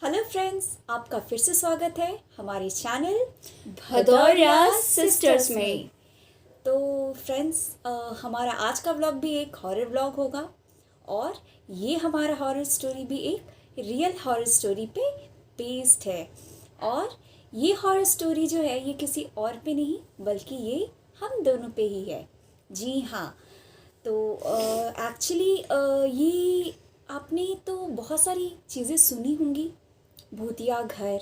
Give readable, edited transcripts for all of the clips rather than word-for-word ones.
Hello friends, आपका फिर से स्वागत है हमारे चैनल भदौरिया सिस्टर्स में। तो फ्रेंड्स, हमारा आज का व्लॉग भी एक हॉरर व्लॉग होगा और ये हमारा हॉरर स्टोरी भी एक रियल हॉरर स्टोरी पे बेस्ड है। और ये हॉरर स्टोरी जो है ये किसी और पे नहीं बल्कि ये हम दोनों पे ही है। जी हाँ। तो एक्चुअली ये आपने तो बहुत सारी चीज़ें सुनी होंगी। भूतिया घर,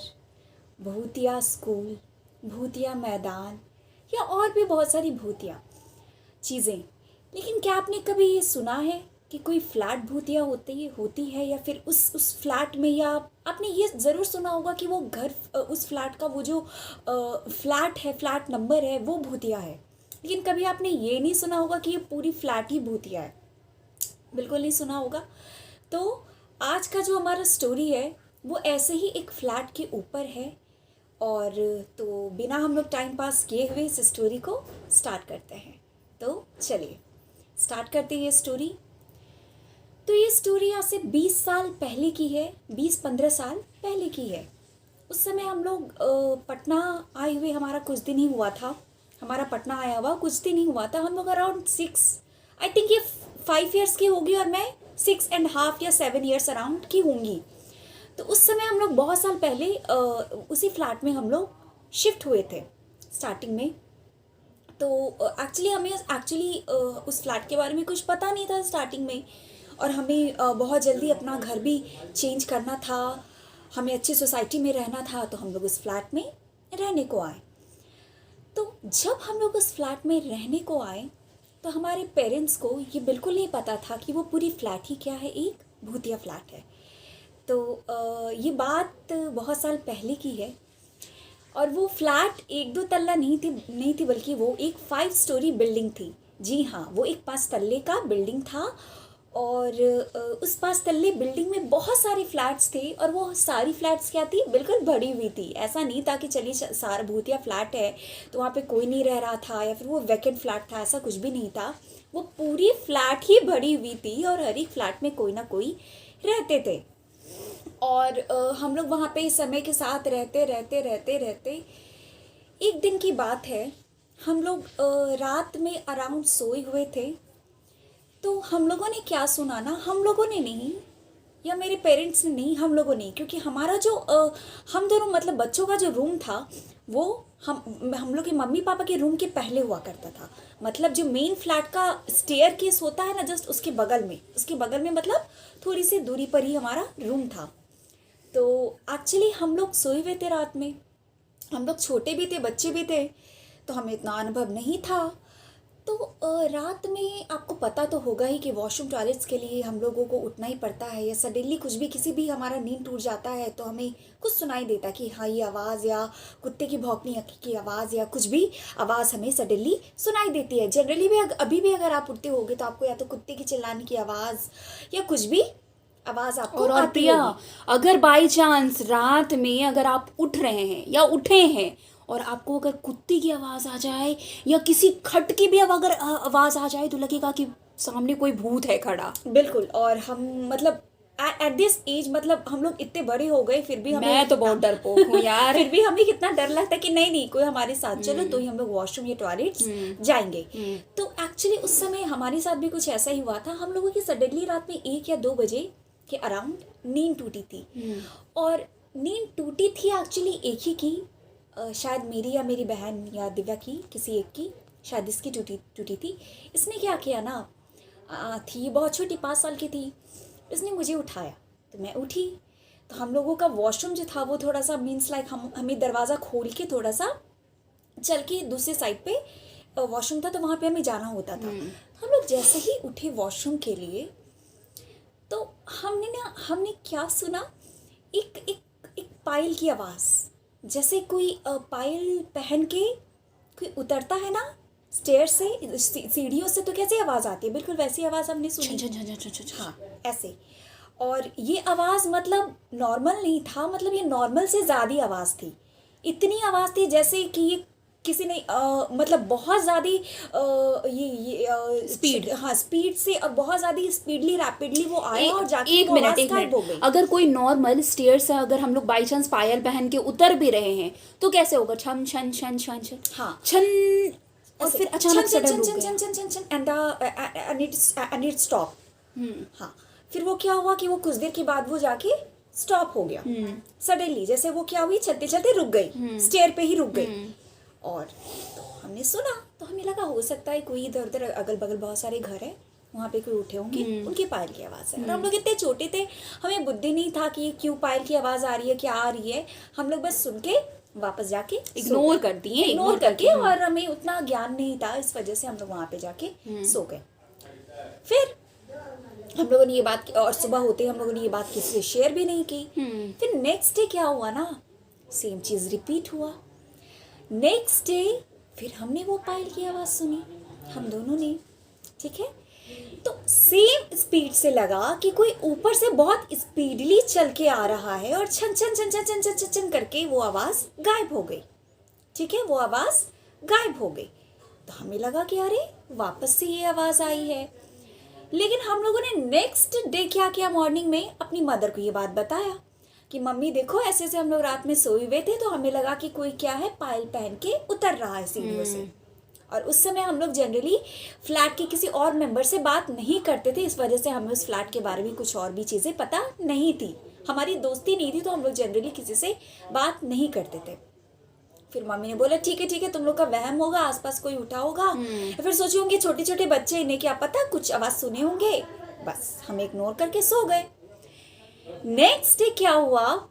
भूतिया स्कूल, भूतिया मैदान या और भी बहुत सारी भूतिया चीज़ें। लेकिन क्या आपने कभी ये सुना है कि कोई फ्लैट भूतिया होती है या फिर उस फ्लैट में, या आपने ये ज़रूर सुना होगा कि वो घर, उस फ्लैट का वो जो फ्लैट है, फ्लैट नंबर है, वो भूतिया है। लेकिन कभी आपने ये नहीं सुना होगा कि ये पूरी फ्लैट ही भूतिया है। बिल्कुल नहीं सुना होगा। तो आज का जो हमारा स्टोरी है वो ऐसे ही एक फ्लैट के ऊपर है। और तो बिना हम लोग टाइम पास किए हुए इस स्टोरी को स्टार्ट करते हैं। तो चलिए स्टार्ट करते हैं ये स्टोरी। तो ये स्टोरी आज से 20 साल पहले की है, 20-15 साल पहले की है। उस समय हम लोग पटना आए हुए, हमारा कुछ दिन ही हुआ था। हमारा पटना आया हुआ कुछ दिन ही हुआ था। हम लोग अराउंड 6, आई थिंक ये 5 ईयर्स की होगी और मैं 6.5 या 7 ईयर्स अराउंड की होंगी। तो उस समय हम लोग बहुत साल पहले उसी फ्लैट में हम लोग शिफ्ट हुए थे स्टार्टिंग में। तो हमें उस फ्लैट के बारे में कुछ पता नहीं था स्टार्टिंग में। और हमें बहुत जल्दी अपना घर भी चेंज करना था, हमें अच्छी सोसाइटी में रहना था। तो हम लोग उस फ्लैट में रहने को आए। तो जब हम लोग उस फ्लैट में रहने को आए तो हमारे पेरेंट्स को ये बिल्कुल नहीं पता था कि वो पूरी फ्लैट ही क्या है, एक भूतिया फ्लैट है। तो ये बात बहुत साल पहले की है। और वो फ्लैट 1-2 तल्ला नहीं थी बल्कि वो एक 5 स्टोरी बिल्डिंग थी। जी हाँ, वो एक 5 तल्ले का बिल्डिंग था। और उस 5 तल्ले बिल्डिंग में बहुत सारे फ्लैट्स थे। और वो सारी फ्लैट्स क्या थी, बिल्कुल भरी हुई थी। ऐसा नहीं था कि चलिए सारा भूतिया फ्लैट है तो वहाँ पे कोई नहीं रह रहा था या फिर वो वैकेंट फ्लैट था, ऐसा कुछ भी नहीं था। वो पूरी फ्लैट ही भरी हुई थी और हर एक फ्लैट में कोई ना कोई रहते थे। और हम लोग वहाँ पे समय के साथ रहते रहते रहते रहते एक दिन की बात है, हम लोग रात में अराउंड सोए हुए थे। तो हम लोगों ने क्या सुना ना, हम लोगों ने नहीं या मेरे पेरेंट्स ने नहीं, हम लोगों ने, क्योंकि हमारा जो हम दोनों मतलब बच्चों का जो रूम था वो हम लोग के मम्मी पापा के रूम के पहले हुआ करता था। मतलब जो मेन फ्लैट का स्टेयर केस होता है ना, जस्ट उसके बगल में मतलब थोड़ी सी दूरी पर ही हमारा रूम था। तो एक्चुअली हम लोग सोए हुए थे रात में। हम लोग छोटे भी थे, बच्चे भी थे, तो हमें इतना अनुभव नहीं था। तो रात में आपको पता तो होगा ही कि वॉशरूम टॉयलेट्स के लिए हम लोगों को उठना ही पड़ता है, या सडनली कुछ भी, किसी भी हमारा नींद टूट जाता है तो हमें कुछ सुनाई देता कि हाँ ये आवाज़, या कुत्ते की भौंकनी की आवाज़, या कुछ भी आवाज़ हमें सडनली सुनाई देती है। जनरली भी अभी भी अगर आप उठते होगे तो आपको या तो कुत्ते की चिल्लाने की आवाज़ या कुछ भी आवाज़ आपको और आती प्रिया, होगी। अगर बाई चांस रात में अगर आप उठ रहे हैं या उठे हैं और आपको अगर कुत्ते की आवाज़ आ जाए या किसी खट की भी अगर आवाज़ आ जाए तो लगेगा कि सामने कोई भूत है खड़ा। बिल्कुल। और हम मतलब एट दिस एज, मतलब हम लोग इतने बड़े हो गए फिर भी हमें मैं तो बहुत डरपोक हूँ यार। फिर भी हमें कितना डर लगता है कि नहीं नहीं कोई हमारे साथ चलो तो ही हम लोग वॉशरूम या टॉयलेट्स जाएंगे। तो एक्चुअली उस समय हमारे साथ भी कुछ ऐसा ही हुआ था। हम लोगों की सडनली रात में 1 या 2 बजे के अराउंड नींद टूटी थी। और नींद टूटी थी एक्चुअली एक ही की, शायद मेरी या मेरी बहन या दिव्या की, किसी एक की, शायद इसकी टूटी टूटी थी। इसने क्या किया ना, थी बहुत छोटी, 5 साल की थी। उसने मुझे उठाया तो मैं उठी। तो हम लोगों का वॉशरूम जो था वो थोड़ा सा मीन्स लाइक हमें दरवाज़ा खोल के थोड़ा सा चल के दूसरे साइड पे वॉशरूम था, तो वहाँ पे हमें जाना होता था। हम लोग जैसे ही उठे वॉशरूम के लिए तो हमने क्या सुना, एक एक एक पायल की आवाज़, जैसे कोई पायल पहन के कोई उतरता है ना स्टेयर से, सीढ़ियों से, तो कैसी आवाज़ आती है, बिल्कुल वैसी आवाज़ हमने छन सुनी। छन छन छन छन छन। हाँ, ऐसे। और ये आवाज़ मतलब नॉर्मल नहीं था, मतलब ये नॉर्मल से ज़्यादा आवाज़ थी। इतनी आवाज़ थी जैसे कि ये किसी ने मतलब बहुत ज़्यादा स्पीड, हाँ स्पीड से और बहुत ज़्यादा स्पीडली रैपिडली वो आया और जाके एक वो मिनट, आवाज़ एक गायब हो गई। मिनट, अगर कोई नॉर्मल स्टेयर से अगर हम लोग बाई चांस पायल पहन के उतर भी रहे हैं तो कैसे होगा? छन छन छन छन छन हाँ छन, और ऐसे फिर अचानक छन छन सडन छन रुक छन गया। छन छन छन एंड इट स्टॉप। हाँ फिर वो क्या हुआ कि वो कुछ देर के बाद वो जाके स्टॉप हो गया सडनली, जैसे वो क्या हुई चलते चलते रुक गई, स्टेयर पे ही रुक गई। और तो हमने सुना तो हमें लगा हो सकता है कोई इधर उधर अगल बगल बहुत सारे घर है, वहाँ पे कोई उठे होंगे, उनकी पायल की आवाज़ है। और हम लोग इतने छोटे थे, हमें बुद्धि नहीं था कि क्यों पायल की आवाज़ आ रही है, क्या आ रही है। हम लोग बस सुन के वापस जाके इग्नोर कर दिए, इग्नोर करके, और हमें उतना ज्ञान नहीं था, इस वजह से हम लोग वहाँ पे जाके सो गए। फिर हम लोगों ने ये बात की और सुबह होते हम लोगों ने ये बात किसी से शेयर भी नहीं की। फिर नेक्स्ट डे क्या हुआ ना, सेम चीज़ रिपीट हुआ। नेक्स्ट डे फिर हमने वो पायल की आवाज़ सुनी, हम दोनों ने, ठीक है। तो सेम स्पीड से लगा कि कोई ऊपर से बहुत स्पीडली चल के आ रहा है और छन छन छन छन छन छन छन छन करके वो आवाज़ गायब हो गई, ठीक है, वो आवाज़ गायब हो गई। तो हमें लगा कि अरे वापस से ये आवाज़ आई है। लेकिन हम लोगों ने नेक्स्ट डे क्या किया, मॉर्निंग में अपनी मदर को ये बात बताया कि मम्मी देखो ऐसे ऐसे हम लोग रात में सोए हुए थे तो हमें लगा कि कोई क्या है पायल पहन के उतर रहा है सीढ़ियों से। और उस समय हम लोग जनरली फ्लैट के किसी और मेंबर से बात नहीं करते थे, इस वजह से हमें उस फ्लैट के बारे में कुछ और भी चीज़ें पता नहीं थी, हमारी दोस्ती नहीं थी, तो हम लोग जनरली किसी से बात नहीं करते थे। फिर मम्मी ने बोला ठीक है तुम लोग का वहम होगा, आसपास कोई उठा होगा, फिर सोचे होंगे छोटे छोटे बच्चे, इन्हें क्या पता, कुछ आवाज़ सुने होंगे, बस हम इग्नोर करके सो गए। नेक्स्ट डे क्या हुआ,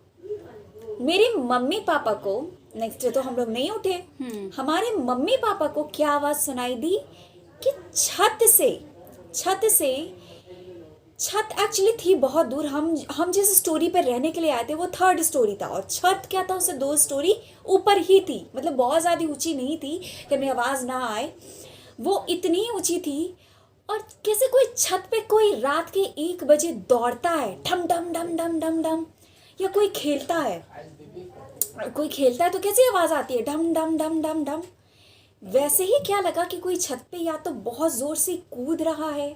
मेरे मम्मी पापा को, नेक्स्ट डे तो हम लोग नहीं उठे, हमारे मम्मी पापा को क्या आवाज़ सुनाई दी कि छत एक्चुअली थी बहुत दूर, हम जिस स्टोरी पर रहने के लिए आए थे वो 3rd स्टोरी था, और छत क्या था उससे 2 स्टोरी ऊपर ही थी, मतलब बहुत ज़्यादा ऊंची नहीं थी कि हमें आवाज़ ना आए, वो इतनी ऊंची थी। और कैसे कोई छत पे कोई रात के 1 बजे दौड़ता है डम डम डम डम डम डम, या कोई खेलता है तो कैसी आवाज़ आती है, डम डम डम डम डम। वैसे ही क्या लगा कि कोई छत पे या तो बहुत ज़ोर से कूद रहा है,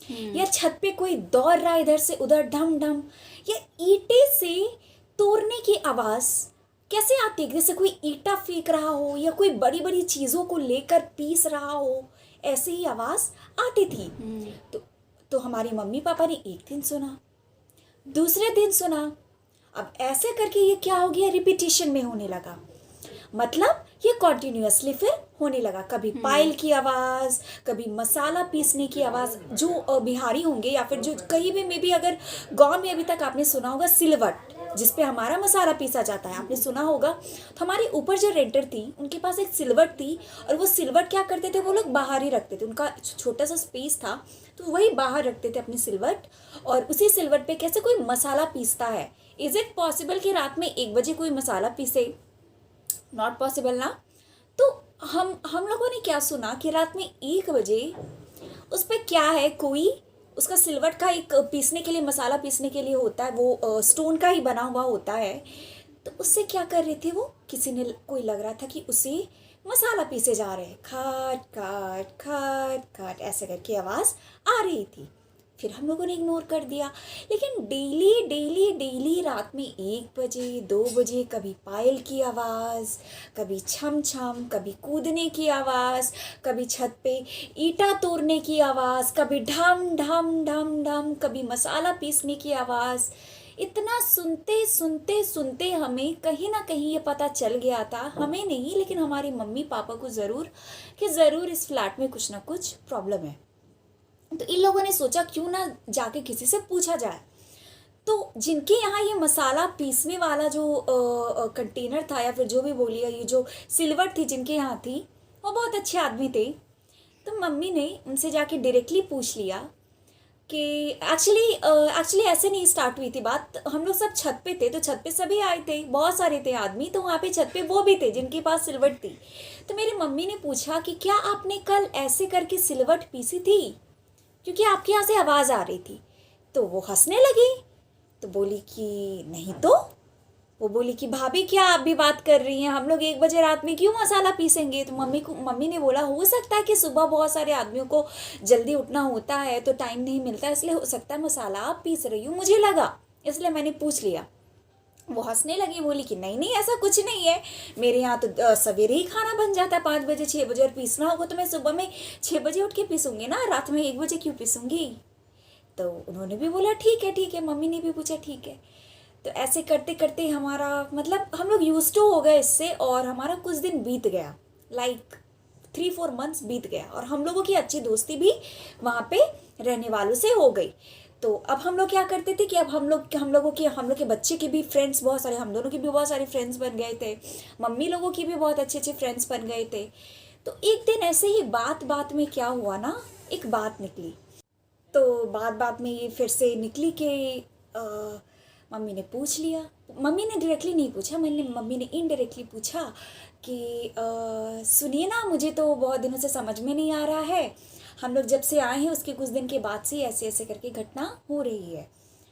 या छत पे कोई दौड़ रहा है इधर से उधर ढम ढम, या ईंटे से तोड़ने की आवाज़ कैसे आती है, जैसे कोई ईंटा फेंक रहा हो या कोई बड़ी बड़ी चीज़ों को लेकर पीस रहा हो, ऐसे ही आवाज़ आती थी। तो हमारी मम्मी पापा ने एक दिन सुना, दूसरे दिन सुना, अब ऐसे करके ये क्या हो गया, रिपीटिशन में होने लगा, मतलब ये कॉन्टिन्यूसली फिर होने लगा। कभी पायल की आवाज़, कभी मसाला पीसने की आवाज़, जो बिहारी होंगे या फिर जो कहीं भी मे बी अगर गांव में अभी तक आपने सुना होगा सिलवट, जिसपे हमारा मसाला पीसा जाता है, आपने सुना होगा। तो हमारे ऊपर जो रेंटर थी उनके पास एक सिलवट थी, और वो सिलवट क्या करते थे, वो लोग बाहर ही रखते थे, उनका छोटा सा स्पेस था तो वही बाहर रखते थे अपनी सिलवट, और उसी सिलवट पे कैसे कोई मसाला पीसता है। इज़ इट पॉसिबल कि रात में 1 बजे कोई मसाला पीसे? नॉट पॉसिबल ना। तो हम लोगों ने क्या सुना कि रात में 1 बजे उस पर क्या है, कोई उसका सिलवट का एक पीसने के लिए, मसाला पीसने के लिए होता है, वो स्टोन का ही बना हुआ होता है। तो उससे क्या कर रहे थे वो, किसी ने, कोई लग रहा था कि उसे मसाला पीसे जा रहे हैं, खाट खाट खाट खाट ऐसे करके आवाज़ आ रही थी। फिर हम लोगों ने इग्नोर कर दिया। लेकिन डेली डेली डेली रात में 1 बजे 2 बजे कभी पायल की आवाज़, कभी छम छम, कभी कूदने की आवाज़, कभी छत पे ईंटा तोड़ने की आवाज़, कभी ढम ढम ढम ढम, कभी मसाला पीसने की आवाज़। इतना सुनते सुनते सुनते हमें कहीं ना कहीं ये पता चल गया था, हमें नहीं लेकिन हमारी मम्मी पापा को ज़रूर, कि ज़रूर इस फ्लैट में कुछ ना कुछ प्रॉब्लम है। तो इन लोगों ने सोचा क्यों ना जाके किसी से पूछा जाए। तो जिनके यहाँ ये मसाला पीसने वाला जो कंटेनर था, या फिर जो भी बोलिए, ये जो सिलवट थी जिनके यहाँ थी, वो बहुत अच्छे आदमी थे। तो मम्मी ने उनसे जाके डायरेक्टली पूछ लिया कि एक्चुअली ऐसे नहीं स्टार्ट हुई थी बात, हम लोग सब छत पे थे, तो छत पे सभी आए थे, बहुत सारे थे आदमी, तो वहाँ पे छत पे वो भी थे जिनके पास सिलवट थी। तो मेरी मम्मी ने पूछा कि क्या आपने कल ऐसे करके सिलवट पीसी थी, क्योंकि आपके यहाँ से आवाज़ आ रही थी। तो वो हंसने लगी, तो बोली कि नहीं तो, वो बोली कि भाभी क्या आप भी बात कर रही हैं, हम लोग 1 बजे रात में क्यों मसाला पीसेंगे। तो मम्मी ने बोला हो सकता है कि सुबह बहुत सारे आदमियों को जल्दी उठना होता है तो टाइम नहीं मिलता, इसलिए हो सकता है मसाला आप पीस रही हो, मुझे लगा इसलिए मैंने पूछ लिया। वो हंसने लगी, बोली कि नहीं नहीं ऐसा कुछ नहीं है, मेरे यहाँ तो सवेरे ही खाना बन जाता है 5 बजे 6 बजे, और पीसना होगा तो मैं सुबह में 6 बजे उठ के पीसूंगी ना, रात में 1 बजे क्यों पीसूंगी। तो उन्होंने भी बोला ठीक है, मम्मी ने भी पूछा ठीक है। तो ऐसे करते करते हमारा मतलब हम लोग यूज टू हो गए इससे, और हमारा कुछ दिन बीत गया, लाइक 3-4 मंथ्स बीत गया, और हम लोगों की अच्छी दोस्ती भी वहाँ पे रहने वालों से हो गई। तो अब हम लोग क्या करते थे कि अब हम लोग के बच्चे के भी फ्रेंड्स बहुत सारे, हम दोनों के भी बहुत सारे फ्रेंड्स बन गए थे, मम्मी लोगों की भी बहुत अच्छे अच्छे फ्रेंड्स बन गए थे। तो एक दिन ऐसे ही बात बात में क्या हुआ ना, एक बात निकली। तो बात बात में ये फिर से निकली कि मम्मी ने पूछ लिया, मम्मी ने डायरेक्टली नहीं पूछा, मम्मी ने इनडायरेक्टली पूछा कि सुनिए ना, मुझे तो बहुत दिनों से समझ में नहीं आ रहा है, हम लोग जब से आए हैं उसके कुछ दिन के बाद से ऐसे ऐसे करके घटना हो रही है,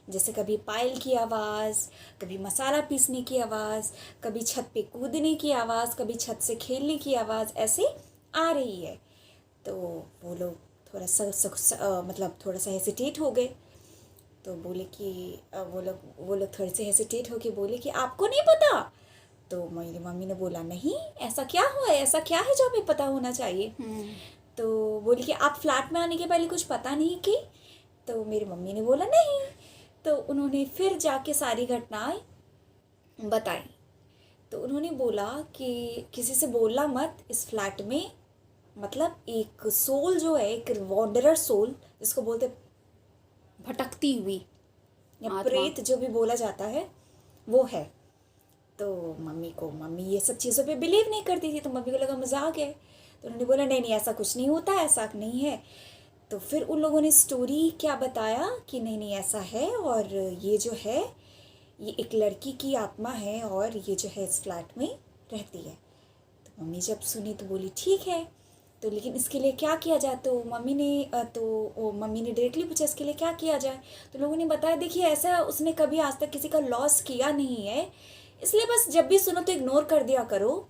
जैसे कभी पायल की आवाज़, कभी मसाला पीसने की आवाज़, कभी छत पे कूदने की आवाज़, कभी छत से खेलने की आवाज़ ऐसे आ रही है। तो वो लोग थोड़ा सा मतलब थोड़ा सा हेसिटेट हो गए। तो बोले कि वो लोग थोड़े से हेसिटेट होके बोले कि आपको नहीं पता। तो मेरी मम्मी ने बोला नहीं, ऐसा क्या हुआ है, ऐसा क्या है जो हमें पता होना चाहिए। तो बोली कि आप फ्लैट में आने के पहले कुछ पता नहीं की। तो मेरी मम्मी ने बोला नहीं। तो उन्होंने फिर जाके सारी घटनाएं बताई। तो उन्होंने बोला कि किसी से बोलना मत, इस फ्लैट में मतलब एक सोल जो है, एक वॉन्डरर सोल जिसको बोलते भटकती हुई या आत्मा। प्रेत जो भी बोला जाता है वो है। तो मम्मी ये सब चीज़ों पे बिलीव नहीं करती थी, तो मम्मी को लगा मजाक है। तो उन्होंने बोला नहीं नहीं ऐसा कुछ नहीं होता, ऐसा नहीं है। तो फिर उन लोगों ने स्टोरी क्या बताया कि नहीं नहीं ऐसा है, और ये जो है ये एक लड़की की आत्मा है, और ये जो है इस फ्लैट में रहती है। तो मम्मी जब सुनी तो बोली ठीक है, तो लेकिन इसके लिए क्या किया जाए। तो मम्मी ने डायरेक्टली पूछा इसके लिए क्या किया जाए। तो लोगों ने बताया देखिए ऐसा उसने कभी आज तक किसी का लॉस किया नहीं है, इसलिए बस जब भी सुनो तो इग्नोर कर दिया करो,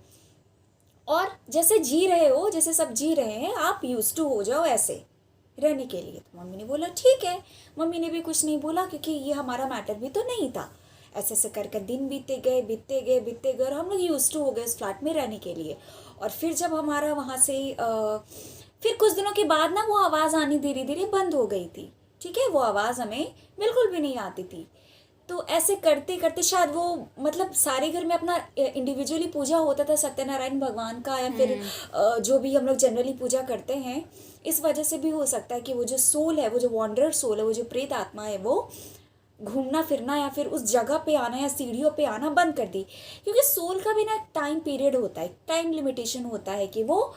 और जैसे जी रहे हो, जैसे सब जी रहे हैं, आप यूज टू हो जाओ ऐसे रहने के लिए। तो मम्मी ने बोला ठीक है। मम्मी ने भी कुछ नहीं बोला क्योंकि ये हमारा मैटर भी तो नहीं था। ऐसे ऐसे कर कर दिन बीतते गए और हम लोग यूज टू हो गए इस फ्लैट में रहने के लिए। और फिर जब हमारा वहाँ से फिर कुछ दिनों के बाद ना वो आवाज़ आनी धीरे धीरे बंद हो गई थी। ठीक है, वो आवाज़ हमें बिल्कुल भी नहीं आती थी। तो ऐसे करते करते शायद वो मतलब सारे घर में अपना इंडिविजुअली पूजा होता था सत्यनारायण भगवान का, या फिर जो भी हम लोग जनरली पूजा करते हैं, इस वजह से भी हो सकता है कि वो जो सोल है, वो जो वॉन्डरर सोल है, वो जो प्रेत आत्मा है, वो घूमना फिरना या फिर उस जगह पे आना या सीढ़ियों पे आना बंद कर दी। क्योंकि सोल का भी ना टाइम पीरियड होता है, टाइम लिमिटेशन होता है कि वो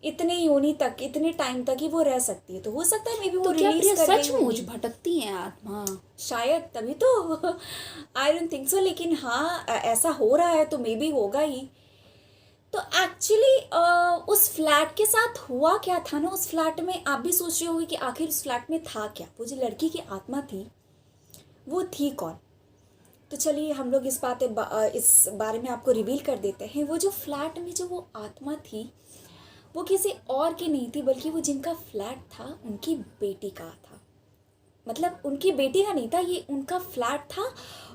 इतने योनि तक, इतने टाइम तक ही वो रह सकती है। तो हो सकता है मे बी वो तो क्या रिलीज प्रिया कर गई सचमुच होगी। भटकती हैं आत्मा? शायद तभी तो आई डोंट थिंक सो, लेकिन हाँ ऐसा हो रहा है तो मे बी होगा ही। तो एक्चुअली उस फ्लैट के साथ हुआ क्या था ना, उस फ्लैट में आप भी सोच रहे होगे कि आखिर उस फ्लैट में था क्या, वो जो लड़की की आत्मा थी वो थी कौन। तो चलिए हम लोग इस बारे में आपको रिवील कर देते हैं। वो जो फ्लैट में जो वो आत्मा थी वो किसी और की नहीं थी, बल्कि वो जिनका फ्लैट था उनकी बेटी का था। मतलब उनकी बेटी का नहीं था, ये उनका फ्लैट था,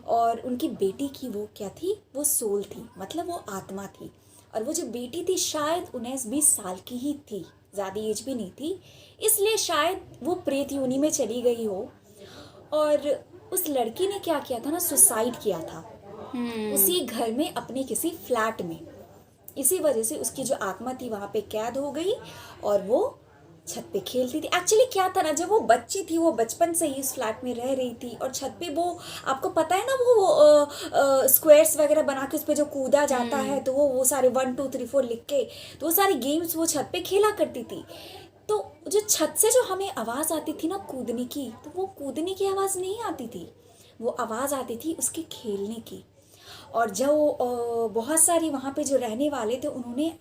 और उनकी बेटी की वो क्या थी, वो सोल थी, मतलब वो आत्मा थी। और वो जो बेटी थी शायद 19-20 साल की ही थी, ज़्यादा एज भी नहीं थी, इसलिए शायद वो प्रेत योनि में चली गई हो। और उस लड़की ने क्या किया था ना, सुसाइड किया था उसी घर में, अपने किसी फ्लैट में। इसी वजह से उसकी जो आत्मा थी वहाँ पे कैद हो गई, और वो छत पे खेलती थी। एक्चुअली क्या था ना, जब वो बच्ची थी वो बचपन से ही इस फ्लैट में रह रही थी, और छत पे वो आपको पता है ना वो स्क्वायर्स वगैरह बना के उस पर जो कूदा जाता है, तो वो सारे 1 2 3 4 लिख के, तो वो सारी गेम्स वो छत पे खेला करती थी। तो जो छत से जो हमें आवाज़ आती थी ना कूदने की, तो वो कूदने की आवाज़ नहीं आती थी, वो आवाज़ आती थी उसके खेलने की। और जो बहुत सारी वहाँ पे जो रहने वाले थे उन्होंने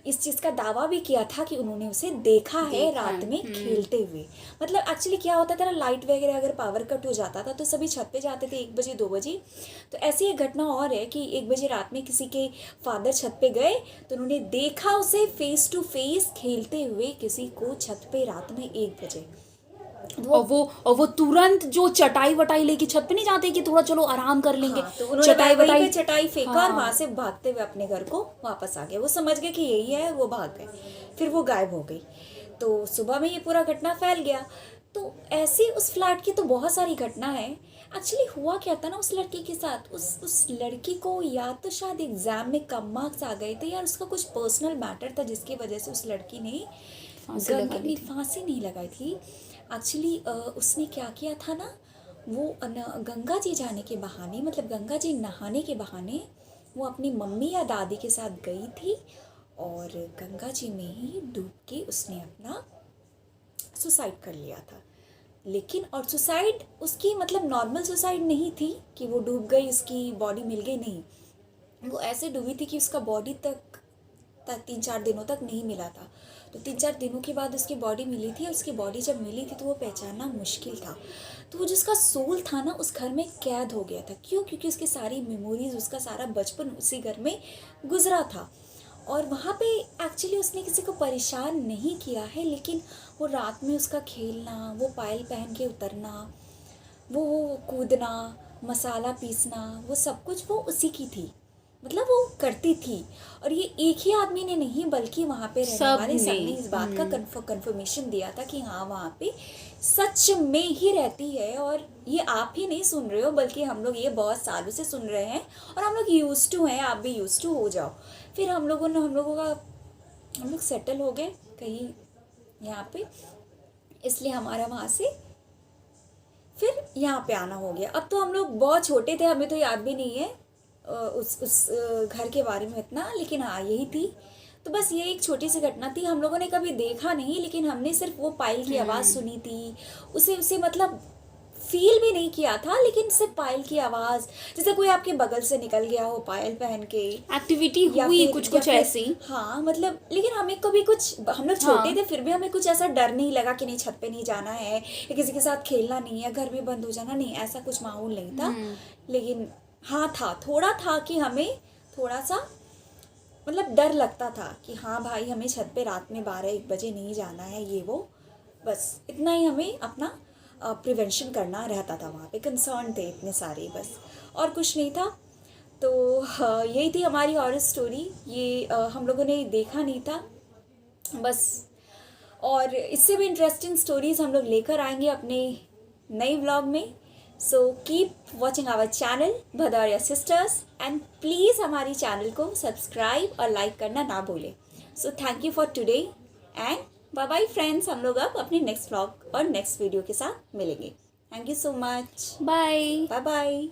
इस चीज़ का दावा भी किया था कि उन्होंने उसे देखा है रात में खेलते हुए। मतलब एक्चुअली क्या होता था ना, लाइट वगैरह अगर पावर कट हो जाता था तो सभी छत पे जाते थे 1 बजे 2 बजे। तो ऐसी एक घटना और है कि 1 बजे रात में किसी के फादर छत पे गए तो उन्होंने देखा उसे फेस टू फेस खेलते हुए किसी को छत पे रात में 1 बजे। और वो तुरंत जो चटाई वटाई लेके छत पे नहीं जाते कि थोड़ा चलो आराम कर लेंगे। हाँ, तो उन्होंने चटाई वहीं वटाई पे चटाई फेंका और हाँ। वहां से भागते हुए अपने घर को वापस आ गए। वो समझ गए कि यही है, वो भाग गए। फिर वो गायब हो गई। तो सुबह में ये पूरा घटना फैल गया। तो ऐसी उस फ्लैट की तो बहुत सारी घटना है। एक्चुअली हुआ क्या था ना उस लड़की के साथ, उस लड़की को या तो शायद एग्जाम में कम मार्क्स आ गए थे या उसका कुछ पर्सनल मैटर था जिसकी वजह से उस लड़की ने फांसी नहीं लगाई थी। एक्चुअली उसने क्या किया था ना, वो गंगा जी जाने के बहाने, मतलब गंगा जी नहाने के बहाने वो अपनी मम्मी या दादी के साथ गई थी और गंगा जी में ही डूब के उसने अपना सुसाइड कर लिया था। लेकिन और सुसाइड उसकी मतलब नॉर्मल सुसाइड नहीं थी कि वो डूब गई उसकी बॉडी मिल गई, नहीं। वो ऐसे डूबी थी कि उसका बॉडी तक 3-4 दिनों तक नहीं मिला था। तो 3-4 दिनों के बाद उसकी बॉडी मिली थी और उसकी बॉडी जब मिली थी तो वो पहचानना मुश्किल था। तो वो जिसका सोल था ना उस घर में कैद हो गया था। क्यों? क्योंकि उसकी सारी मेमोरीज, उसका सारा बचपन उसी घर में गुजरा था। और वहाँ पे एक्चुअली उसने किसी को परेशान नहीं किया है, लेकिन वो रात में उसका खेलना, वो पायल पहन के उतरना, वो कूदना, मसाला पीसना, वो सब कुछ वो उसी की थी। मतलब वो करती थी। और ये एक ही आदमी ने नहीं बल्कि वहाँ पे रहने वाले सबने इस बात का कंफर्मेशन दिया था कि हाँ वहाँ पे सच में ही रहती है। और ये आप ही नहीं सुन रहे हो बल्कि हम लोग ये बहुत सालों से सुन रहे हैं और हम लोग यूज्ड टू हैं। आप भी यूज्ड टू हो जाओ। फिर हम लोग सेटल हो गए कहीं यहाँ पे, इसलिए हमारा वहाँ से फिर यहाँ पे आना हो गया। अब तो हम लोग बहुत छोटे थे, हमें तो याद भी नहीं है उस घर के बारे में इतना, लेकिन हाँ यही थी। तो बस ये एक छोटी सी घटना थी। हम लोगों ने कभी देखा नहीं, लेकिन हमने सिर्फ वो पायल की आवाज़ सुनी थी। उसे मतलब फील भी नहीं किया था, लेकिन सिर्फ पायल की आवाज़, जैसे कोई आपके बगल से निकल गया हो पायल पहन के, एक्टिविटी हुई कुछ ऐसी। हाँ मतलब, लेकिन हमें कभी कुछ, हम लोग छोटे थे फिर भी हमें कुछ ऐसा डर नहीं लगा कि नहीं छत पे नहीं जाना है या किसी के साथ खेलना नहीं है, घर में बंद हो जाना नहीं, ऐसा कुछ माहौल नहीं था। लेकिन हाँ थोड़ा था कि हमें थोड़ा सा मतलब डर लगता था कि हाँ भाई हमें छत पे रात में 12-1 बजे नहीं जाना है, ये वो, बस इतना ही हमें अपना प्रिवेंशन करना रहता था। वहाँ पे कंसर्न थे इतने सारे, बस और कुछ नहीं था। तो यही थी हमारी हॉरर स्टोरी। ये हम लोगों ने देखा नहीं था बस। और इससे भी इंटरेस्टिंग स्टोरीज़ हम लोग लेकर आएंगे अपने नए व्लॉग में। So keep watching our channel Bhadauria sisters and please हमारी चैनल को सब्सक्राइब और लाइक करना ना भूलें। So thank you for today and bye bye friends. हम लोग अब अपने नेक्स्ट व्लॉग और नेक्स्ट वीडियो के साथ मिलेंगे। Thank you so much. Bye bye bye.